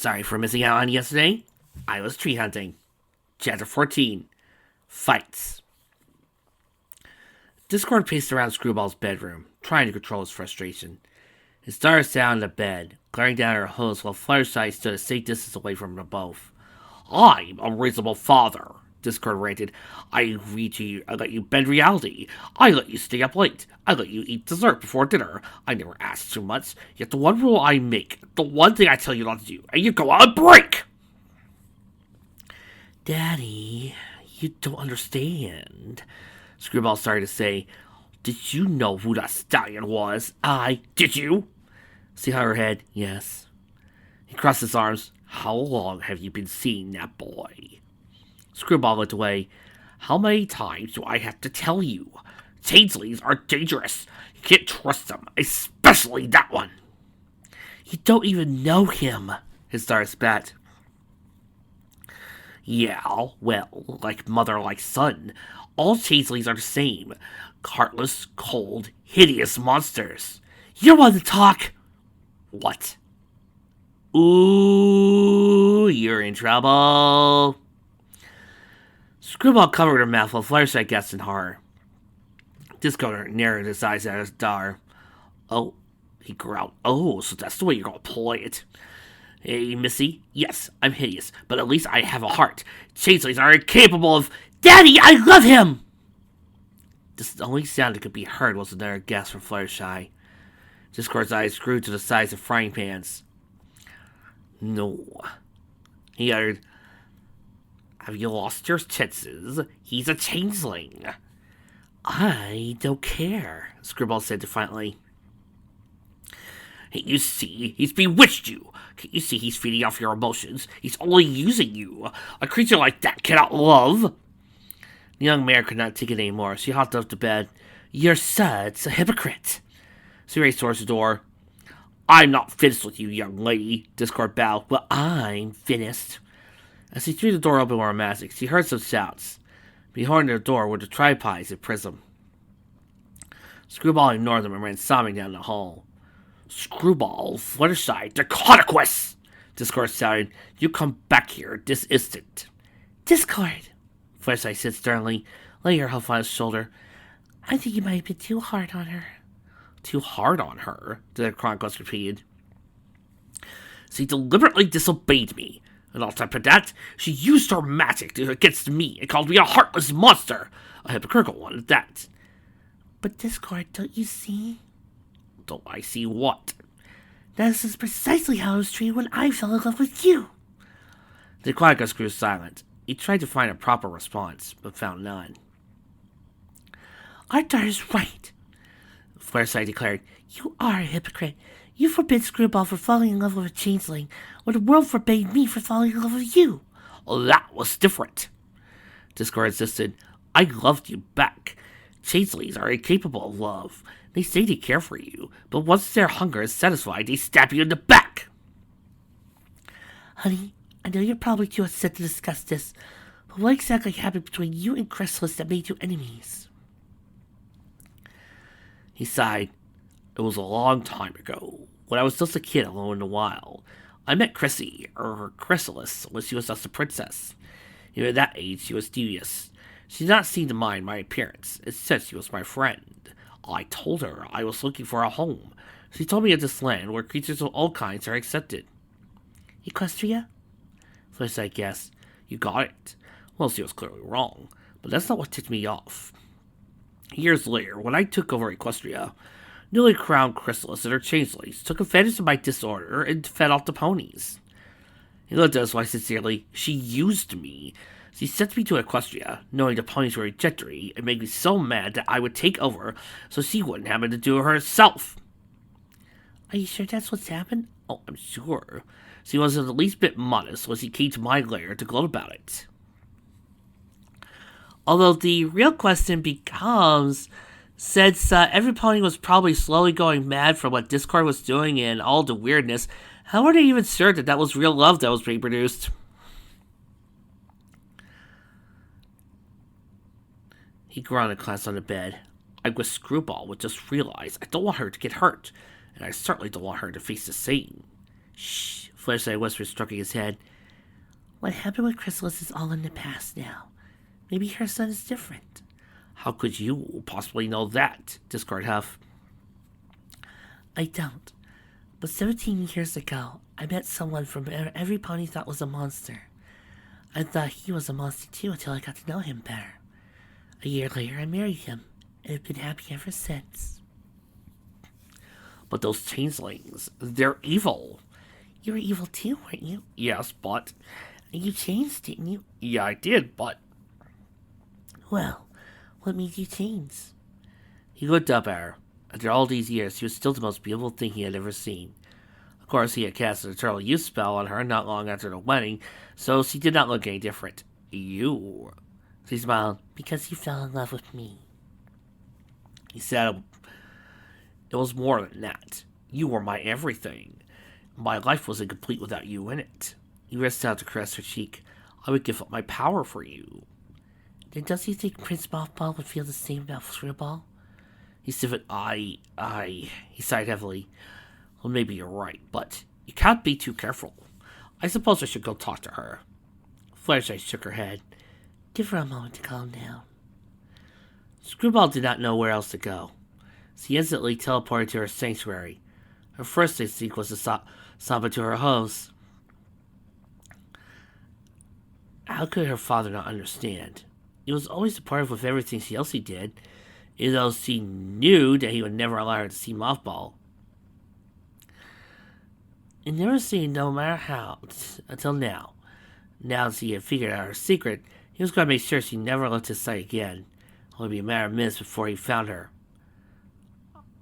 Sorry for missing out on yesterday. I was tree hunting. Chapter 14. Fights. Discord paced around Screwball's bedroom, trying to control his frustration. His daughter sat on the bed, glaring down at her host while Fluttershy stood a safe distance away from them both. I'm a reasonable father, Discord ranted. I read to you, I let you bend reality. I let you stay up late. I let you eat dessert before dinner. I never ask too much. Yet the one rule I make, the one thing I tell you not to do, and you go on break! Daddy, you don't understand. Screwball started to say, Did you know who that stallion was? Did you? See how her head? Yes. He crossed his arms. How long have you been seeing that boy? Screwball looked away. How many times do I have to tell you? Chainsleys are dangerous. You can't trust them, especially that one. You don't even know him, his daughter spat. Yeah, well, like mother, like son. All Chainsleys are the same. Heartless, cold, hideous monsters. You don't want to talk. What? Ooh, you're in trouble. Screwball covered her mouth while Fluttershy guessed in horror. Discord narrowed his eyes at his daughter. Oh, he growled. Oh, so that's the way you're gonna play it. Hey, Missy, yes, I'm hideous, but at least I have a heart. Chainsleys are incapable of... Daddy, I love him! The only sound that could be heard was another gasp from Fluttershy. Discord's eyes grew to the size of frying pans. No, he uttered. Have you lost your senses? He's a changeling. I don't care, Screwball said defiantly. You see, he's bewitched you. Can't you see he's feeding off your emotions? He's only using you. A creature like that cannot love. The young mare could not take it anymore. She hopped up to bed. You're such a hypocrite. She raced towards the door. I'm not finished with you, young lady, Discord bowed. Well, I'm finished. As she threw the door open more magic, she heard some shouts. Behind the door were the tripods at Prism. Screwball ignored them and ran sobbing down the hall. Screwball, Fluttershy, Dicotiquus! Discord shouted. You come back here this instant. Discord! Fluttershy said sternly, laying her head on his shoulder. I think you might have been too hard on her. Too hard on her? The Chronicles repeated. She deliberately disobeyed me. And on top of that, she used her magic against me and called me a heartless monster. A hypocritical one at that. But Discord, don't you see? Don't I see what? This is precisely how I was treated when I fell in love with you. The Chronicles grew silent. He tried to find a proper response, but found none. Our daughter's right, Fluttershy declared. You are a hypocrite. You forbid Screwball for falling in love with a changeling, or the world forbade me for falling in love with you. Oh, that was different. Discord insisted. I loved you back. Changelings are incapable of love. They say they care for you, but once their hunger is satisfied, they stab you in the back. Honey, I know you're probably too upset to discuss this, but what exactly happened between you and Chrysalis that made you enemies? He sighed. It was a long time ago, when I was just a kid alone in the wild. I met Chrissy, or her Chrysalis, when she was just a princess. Even at that age, she was devious. She did not seem to mind my appearance. Instead, she was my friend. I told her I was looking for a home. She told me of this land where creatures of all kinds are accepted. Equestria? Fluttershy guessed. You got it. Well, she was clearly wrong, but that's not what tipped me off. Years later, when I took over Equestria, newly crowned Chrysalis and her changelings took advantage of my disorder and fed off the ponies. He looked at us quite sincerely. She used me. She sent me to Equestria, knowing the ponies were rejectory, and made me so mad that I would take over so she wouldn't have to do it herself. Are you sure that's what's happened? Oh, I'm sure. She wasn't the least bit modest when she came to my lair to gloat about it. Although the real question becomes, since every pony was probably slowly going mad from what Discord was doing and all the weirdness, how are they even sure that that was real love that was being produced? He grounded class on the bed. I wish Screwball would just realize I don't want her to get hurt, and I certainly don't want her to face the same. Shh, Flashlight whispered, stroking his head. What happened with Chrysalis is all in the past now. Maybe her son is different. How could you possibly know that? Discord Huff. I don't. But 17 years ago, I met someone from every pony thought was a monster. I thought he was a monster too until I got to know him better. A year later, I married him, and have been happy ever since. But those changelings, they're evil. You were evil too, weren't you? Yes, but... You changed, didn't you? Yeah, I did, but... Well, what made you change? He looked up at her. After all these years, she was still the most beautiful thing he had ever seen. Of course, he had cast an eternal youth spell on her not long after the wedding, so she did not look any different. You... She smiled. Because you fell in love with me. He said it was more than that. You were my everything. My life wasn't complete without you in it. He reached out to caress her cheek. I would give up my power for you. Then does he think Prince Mothball would feel the same about Screwball? He sniffed. He sighed heavily. Well, maybe you're right, but you can't be too careful. I suppose I should go talk to her. Flashlight shook her head. Give her a moment to calm down. Screwball did not know where else to go. She instantly teleported to her sanctuary. Her first instinct was to sob into her hose. How could her father not understand? He was always supportive with everything else he did, even though she knew that he would never allow her to see Mothball. He never seen no matter how, until now. Now that he had figured out her secret, he was going to make sure she never left his sight again. It would be a matter of minutes before he found her.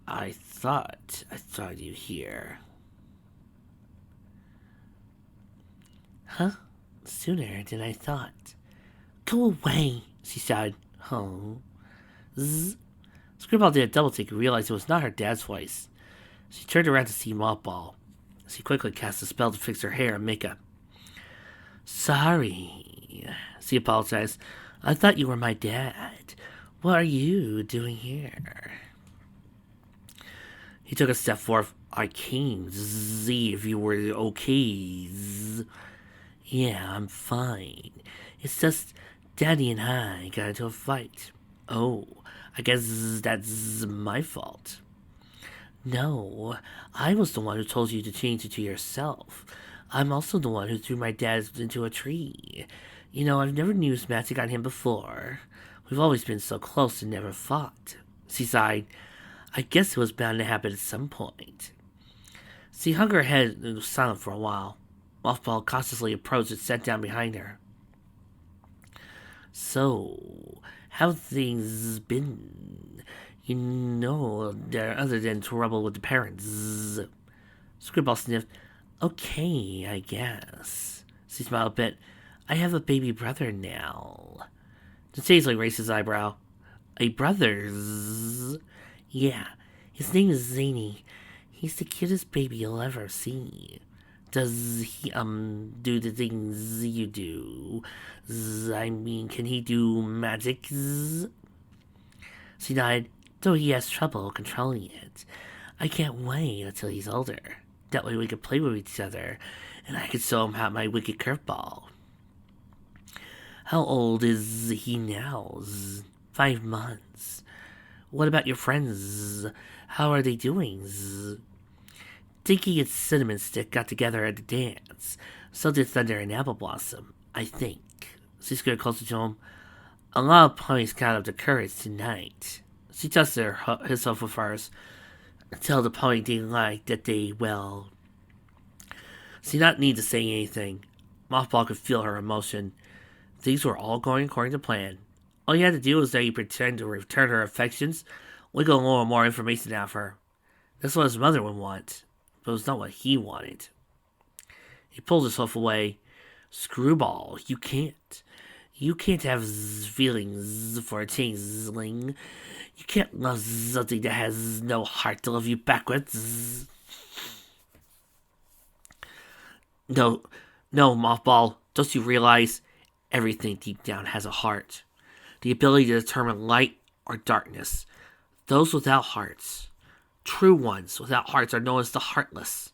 I thought I saw you here. Huh? Sooner than I thought. Go away, she sighed. Oh. Zzz. Screwball did a double take and realized it was not her dad's voice. She turned around to see Mothball. She quickly cast a spell to fix her hair and makeup. Sorry, she apologized. I thought you were my dad. What are you doing here? He took a step forward. I came to see if you were okay. Yeah, I'm fine. It's just Daddy and I got into a fight. Oh, I guess that's my fault. No, I was the one who told you to change it to yourself. I'm also the one who threw my dad into a tree. You know, I've never used magic on him before. We've always been so close and never fought. She sighed. I guess it was bound to happen at some point. She hung her head and was silent for a while. Mothball cautiously approached and sat down behind her. So, how things been? You know, there other than trouble with the parents. Screwball sniffed. Okay, I guess. She smiled a bit. I have a baby brother now. The changeling raised his eyebrow. A brother? Yeah, his name is Zany. He's the cutest baby you'll ever see. Does he, do the things you do? I mean, can he do magic? She nodded, though he has trouble controlling it. I can't wait until he's older. That way we can play with each other, and I can show him how my wicked curveball. How old is he now? 5 months. What about your friends? How are they doing? Dinky and Cinnamon Stick got together at the dance. So did Thunder and Apple Blossom, I think. She scurried closer to him. A lot of ponies got up the courage tonight. She touched herself with hers until the pony didn't like that they, well... She did not need to say anything. Mothball could feel her emotion. Things were all going according to plan. All he had to do was that he pretend to return her affections, wiggle a little more information out of her. That's what his mother would want, but it was not what he wanted. He pulled himself away. Screwball, you can't. You can't have feelings for a changeling. You can't love something that has no heart to love you backwards. No, Mothball, don't you realize everything deep down has a heart? The ability to determine light or darkness. Those without hearts, true ones without hearts, are known as the heartless.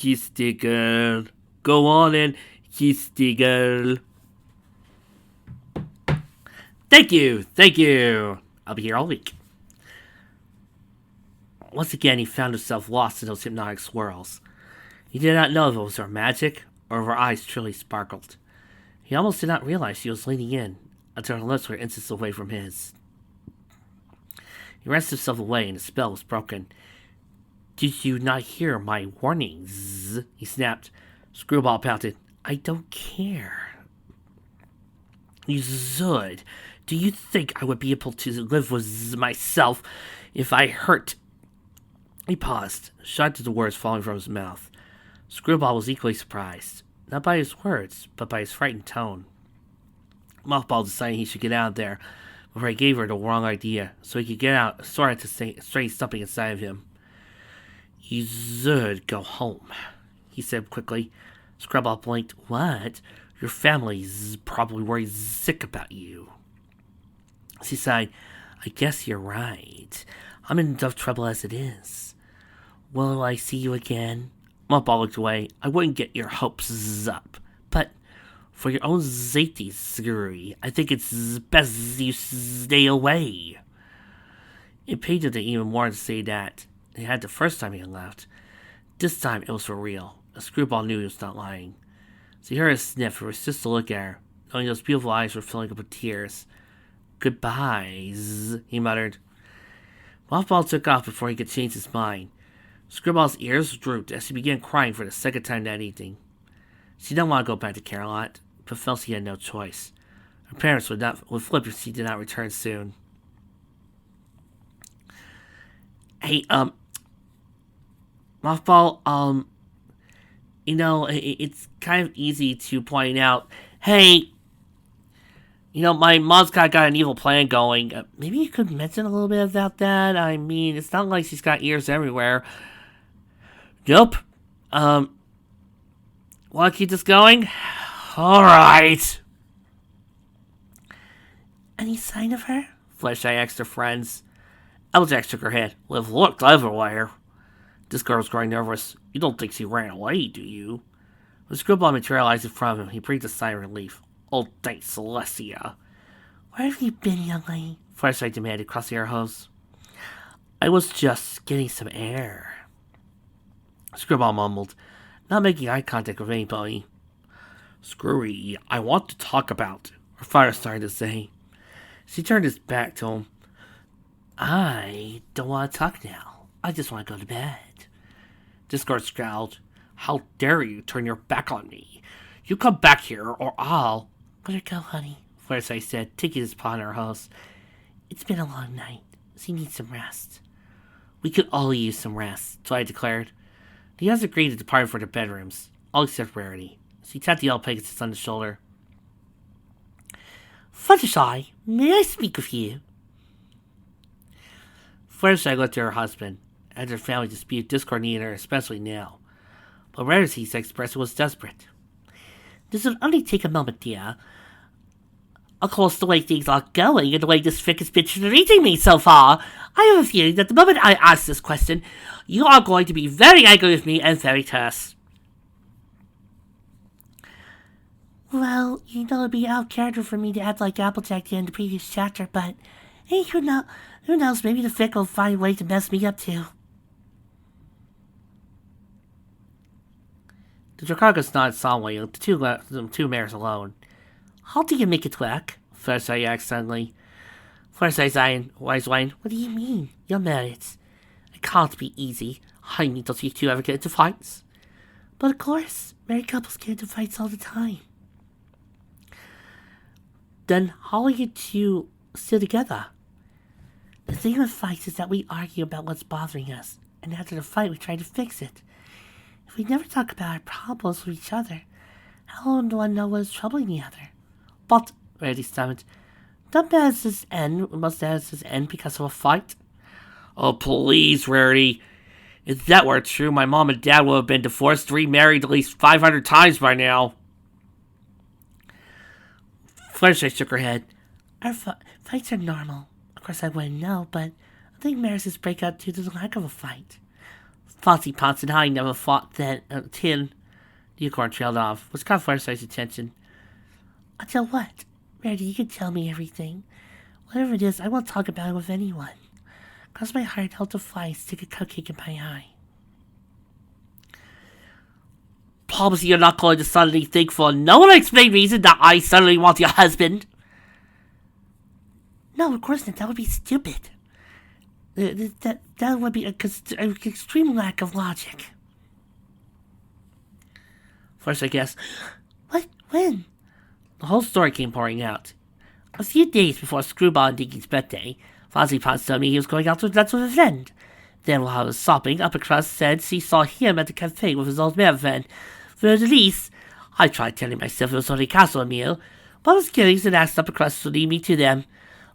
Kiss the girl. Go on and kiss the girl. Thank you, thank you. I'll be here all week. Once again, he found himself lost in those hypnotic swirls. He did not know if it was her magic or if her eyes truly sparkled. He almost did not realize she was leaning in until her lips were inches away from his. He wrenched himself away and the spell was broken. Did you not hear my warnings? He snapped. Screwball pouted. I don't care. You Zud, do you think I would be able to live with myself if I hurt? He paused, shocked at the words falling from his mouth. Screwball was equally surprised, not by his words, but by his frightened tone. Mothball decided he should get out of there before he gave her the wrong idea, so he could get out, sort of to straighten something inside of him. You should go home, he said quickly. Screwball blinked. What? Your family's probably worried sick about you. She sighed. I guess you're right. I'm in enough trouble as it is. Will I see you again? Mothball looked away. I wouldn't get your hopes up, but for your own safety, Scurry, I think it's best you stay away. It pained him even more to say that he had the first time he had left. This time it was for real. A Screwball knew he was not lying. So he heard a sniff and refused to look at her, knowing those beautiful eyes were filling up with tears. Goodbyes, he muttered. Mothball took off before he could change his mind. Screwball's ears drooped as she began crying for the second time that evening. She didn't want to go back to Carolot, but felt she had no choice. Her parents would flip if she did not return soon. Hey, Mothball, it's kind of easy to point out, hey, my mom's got an evil plan going. Maybe you could mention a little bit about that? I mean, it's not like she's got ears everywhere. Nope. Want to keep this going? Alright. Any sign of her? Flesheye asked her friends. Applejack shook her head. We've looked everywhere. This girl was growing nervous. You don't think she ran away, do you? When Screwball materialized in front of him, he breathed a sigh of relief. Oh, thanks, Celestia. Where have you been, young lady? Flesheye demanded, crossing her hose. I was just getting some air. Screwball mumbled, not making eye contact with anybody. Screwy, I want to talk about, her father started to say. She turned his back to him. I don't want to talk now. I just want to go to bed. Discord scowled. How dare you turn your back on me? You come back here or I'll... Let her go, honey, Flesheye said, taking his paw in her hose. It's been a long night. She needs some rest. We could all use some rest, Twilight declared. The others agreed to depart for their bedrooms, all except Rarity. She tapped the yellow Pegasus on the shoulder. Fluttershy, may I speak with you? Fluttershy looked to her husband. As her family dispute, Discord needed her, especially now. But Rarity's expression was desperate. This will only take a moment, dear. Of course, the way things are going and the way this fic has been treating me so far, I have a feeling that the moment I ask this question, you are going to be very angry with me and very terse. Well, it'd be out of character for me to act like Applejack did in the previous chapter, but hey, who knows, maybe the fic will find a way to mess me up too. The Dracargus nodded solemnly, with the two mares alone. How do you make it work? Flesheye asked suddenly. Flesheye's eyeing Wisewine. What do you mean? You're married. It can't be easy. I mean, don't you two ever get into fights? But of course, married couples get into fights all the time. Then how are you two still together? The thing with fights is that we argue about what's bothering us, and after the fight we try to fix it. If we never talk about our problems with each other, how will one know what is troubling the other? But, Rarity stammered, don't marriages end, must marriages end because of a fight? Oh, please, Rarity. If that were true, my mom and dad would have been divorced, remarried at least 500 times by now. Fluttershy shook her head. Our fights are normal. Of course, I wouldn't know, but I think marriages break up due to the lack of a fight. Foxy Potts and I never fought then. Tin. The unicorn trailed off, which caught Fireside's attention. I'll tell what. Rarity, you can tell me everything. Whatever it is, I won't talk about it with anyone. Cross my heart, held to fly, stick a cupcake in my eye. Promise you're not going to suddenly think for no unexplained reason that I suddenly want your husband. No, of course not. That would be stupid. That would be an extreme lack of logic. First, I guess. What? When? The whole story came pouring out. A few days before Screwball and Dinky's birthday, Fozzie Potts told me he was going out to dance with a friend. Then while I was shopping, Uppercrust said she saw him at the cafe with his old man friend. For the least, I tried telling myself it was only Castle meal, but I was curious and asked Uppercrust to lead me to them.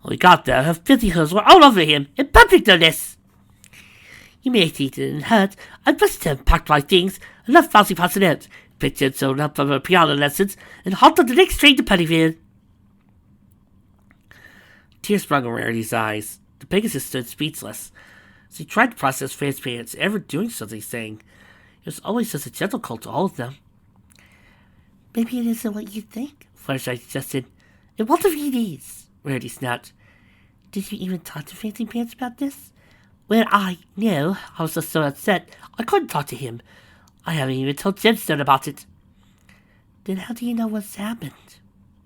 When we got there, her filthy hooves were all over him, in public no less. You may have eaten and hurt. I busted him, packed my things, and left Fozzie Potts alone. Picked him sewn up from her piano lessons, and hopped on the next train to Puttyfield. Tears sprung in Rarity's eyes. The Pegasus stood speechless. As he tried to process Fran's parents ever doing something, saying, it was always such a gentle cult to all of them. Maybe it isn't what you think, Fluttershy suggested. And what if it is? Rarity snapped. Did you even talk to Fancy Pants about this? Well, I was just so upset, I couldn't talk to him. I haven't even told Gemstone about it. Then how do you know what's happened?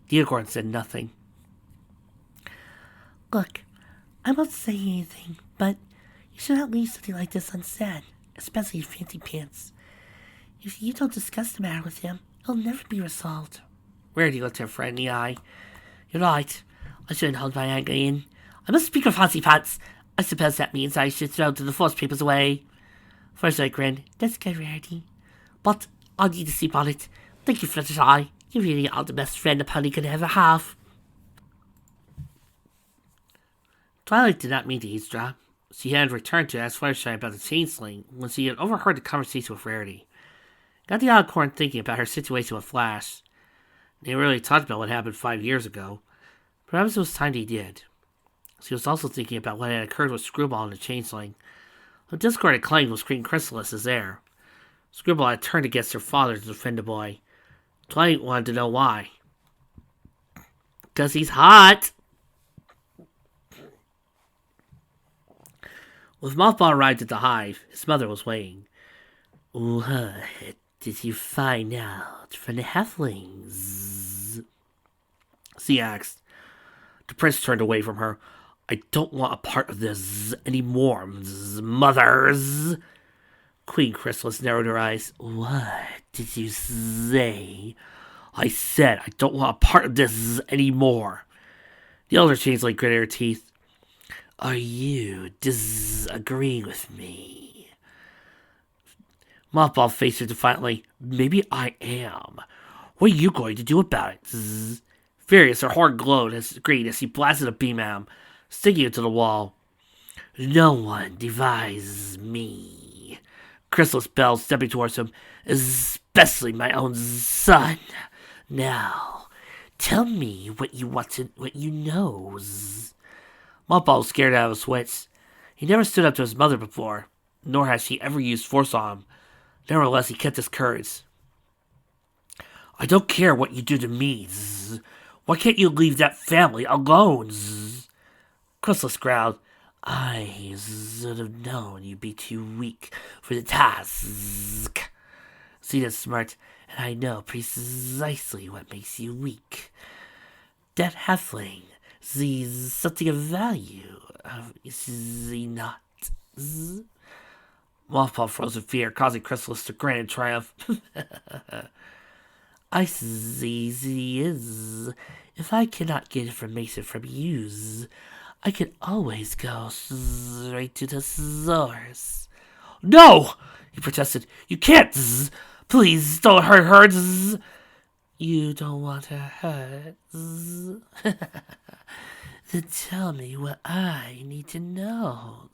The unicorn said nothing. Look, I won't say anything, but you should not leave something like this unsaid, especially Fancy Pants. If you don't discuss the matter with him, it'll never be resolved. Rarity looked her friend in the eye. You're right. I shouldn't hold my anger in. I must speak of Fancy Pants. I suppose that means I should throw the force papers away. First I grinned. That's good, Rarity. But I need to sleep on it. Thank you, Fluttershy. You really are the best friend a pony could ever have. Twilight did not mean to eavesdrop. She had returned to ask Fluttershy about the changeling when she had overheard the conversation with Rarity. Got the unicorn thinking about her situation with Flash. They really talked about what happened 5 years ago. Perhaps it was time they did. She was also thinking about what had occurred with Screwball and the changeling. The Discord had claimed was Green Chrysalis as heir. Screwball had turned against her father to defend the boy. Twilight wanted to know why. Because he's hot! With Mothball arrived at the hive, his mother was waiting. What did you find out from the halflings? She asked. The prince turned away from her. I don't want a part of this anymore, mothers. Queen Chrysalis narrowed her eyes. What did you say? I said I don't want a part of this anymore. The elder changeling gritted her teeth. Are you disagreeing with me? Mothball faced her defiantly. Maybe I am. What are you going to do about it? Zzz. Furious, her horn glowed as green as he blasted a beam at him, sticking it to the wall. No one devises me. Chrysalis bellowed, stepping towards him. Especially my own son. Now, tell me what you know. Mothball was scared out of his wits. He never stood up to his mother before, nor had she ever used force on him. Nevertheless, he kept his courage. I don't care what you do to me. Why can't you leave that family alone? Chrysalis growled. I should have known you'd be too weak for the task. Zeta smirked, and I know precisely what makes you weak. That halfling sees something of value, is he not? Mothball froze in fear, causing Chrysalis to grin in triumph. I see he is. If I cannot get information from you, I can always go straight to the source. No! He protested. You can't! Please don't hurt her! You don't want her hurt? Then tell me what I need to know.